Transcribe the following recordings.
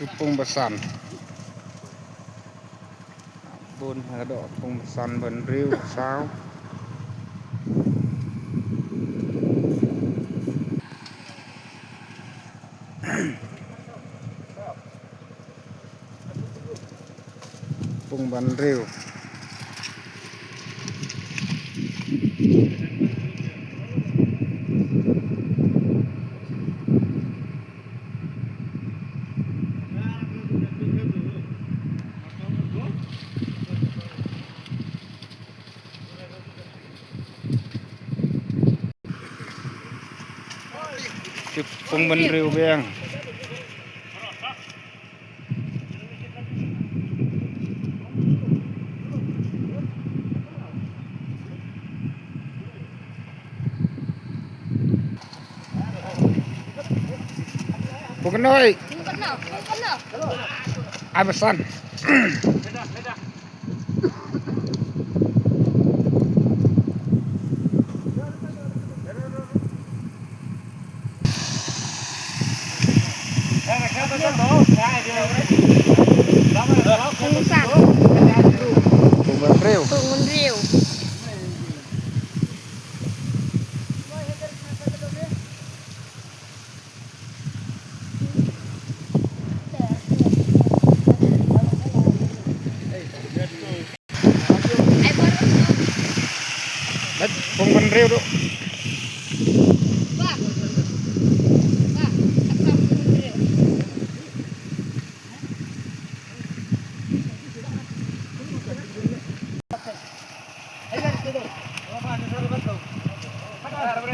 Pung besan bun ada pung besan bên riu sao pung bên riu pung bên riu beng pung noi ai besan Pung riu. pung bên riu đó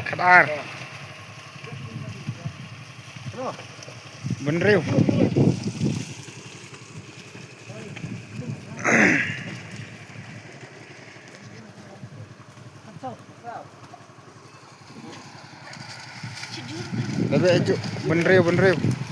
kadar bên riu Lebih aja, ben riu.